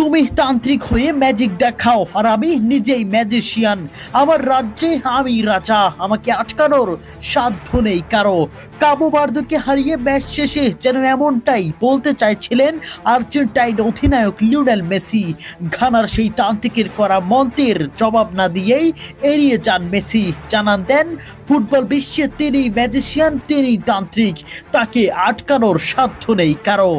তুমি তান্ত্রিক হয়ে ম্যাজিক দেখাও আর আমি নিজেই ম্যাজিশিয়ান। আমার রাজ্যে আমি রাজা, আমাকে আটকানোর সাধ্য নেই কারো। কাবো বার্দোকে হারিয়ে ম্যাচ শেষে যেন এমনটাই বলতে চাইছিলেন আর্জেন্টাইন অধিনায়ক লিওনেল মেসি। ঘানার সেই তান্ত্রিকের করা মন্ত্রের জবাব না দিয়েই এড়িয়ে যান মেসি, জানান দেন ফুটবল বিশ্বে তিনি ম্যাজিশিয়ান, তিনি তান্ত্রিক, তাকে আটকানোর সাধ্য নেই কারো।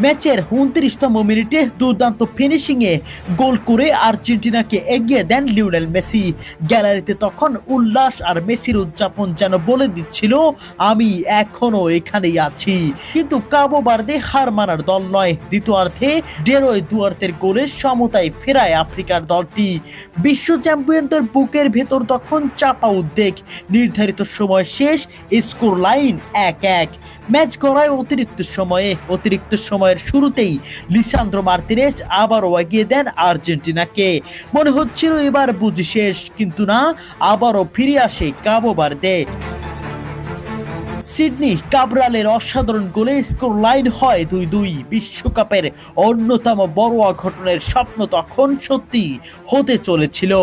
ম্যাচের 29তম মিনিটে দুর্দান্ত ফিনিশিংয়ে গোল করে আর্জেন্টিনাকে এগিয়ে দেন লিওনেল মেসি। গ্যালারিতে তখন উল্লাস আর মেসির উদযাপন যেন বলে দিচ্ছিল আমি এখনো এখানেই আছি। কিন্তু কাবো বার্দে হার মানার দল নয়। দ্বিতীয়ার্ধে ডেরোয় দুয়ার্তের গোলের সমতায় ফেরায় আফ্রিকার দলটি। বিশ্ব চ্যাম্পিয়নদের বুকের ভেতর তখন চাপা উদ্বেগ। নির্ধারিত সময় শেষ, স্কোর লাইন 1-1। ম্যাচ গড়ায় অতিরিক্ত সময়ের শুরুতেই লিসান্দ্রো মার্তিনেজ আবারও এগিয়ে দেন আর্জেন্টিনাকে। মনে হচ্ছিল এবার বুঝি শেষ, কিন্তু না, আবারও ফিরে আসে কাবো বার্দে। সিডনি কাবরালের অসাধারণ গোলে স্কোর লাইন হয় 2-2। বিশ্বকাপের অন্যতম বড় অঘটনের স্বপ্ন তখন সত্যি হতে চলেছিল।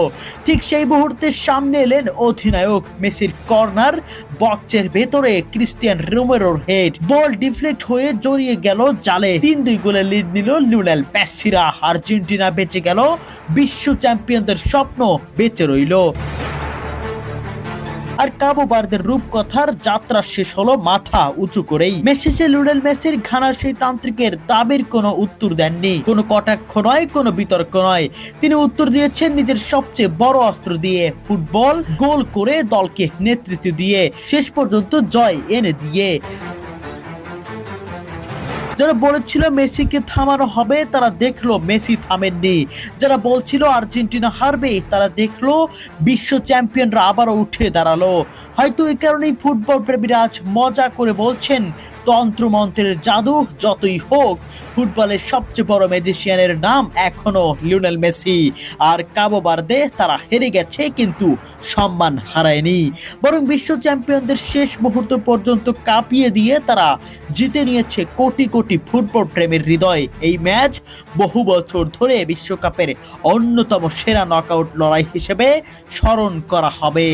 ঠিক সেই মুহূর্তে সামনে এলেন অধিনায়ক মেসির কর্নার, বক্সের ভেতরে ক্রিস্টিয়ান রোমেরোর হেড, বল ডিফ্লেক্ট হয়ে জড়িয়ে গেল জালে। 3-2 গোলে লিড নিল লিওনেল মেসিরা। আর্জেন্টিনা বেঁচে গেল, বিশ্ব চ্যাম্পিয়নদের স্বপ্ন বেঁচে রইল। আর কাবো বার্দের রূপকথার যাত্রা শেষ হলো মাথা উঁচু করেই। মেসেজে লিওনেল মেসির ঘানার সেই তান্ত্রিকের দাবির কোনো উত্তর দেননি, কোনো কটাক্ষ নয়, কোনো বিতর্ক নয়। তিনি উত্তর দিয়েছেন নিজের সবচেয়ে বড় অস্ত্র দিয়ে, ফুটবল, গোল করে দলকে নেতৃত্ব দিয়ে, শেষ পর্যন্ত জয় এনে দিয়ে। যারা বলেছিল মেসিকে থামানো হবে, তারা দেখলো মেসি থামেননি। যারা বলছিল আর্জেন্টিনা হারবে, তারা দেখলো বিশ্ব চ্যাম্পিয়নরা আবারও উঠে দাঁড়ালো। হয়তো এই কারণেই ফুটবল প্রেমীরা আজ মজা করে বলছেন তন্ত্রমন্ত্রের জাদু যতই হোক, ফুটবলের সবচেয়ে বড় ম্যাজিশিয়ানের নাম এখনো লিওনেল মেসি। আর কাবো বার্দে তারা হেরে গেছে, কিন্তু সম্মান হারায়নি, বরং বিশ্ব চ্যাম্পিয়নদের শেষ মুহূর্ত পর্যন্ত কাঁপিয়ে দিয়ে তারা জিতে নিয়েছে কোটি কোটি ফুটবল প্রেমীর হৃদয়। এই ম্যাচ বহু বছর ধরে বিশ্বকাপের অন্যতম সেরা নকআউট লড়াই হিসেবে স্মরণ করা হবে।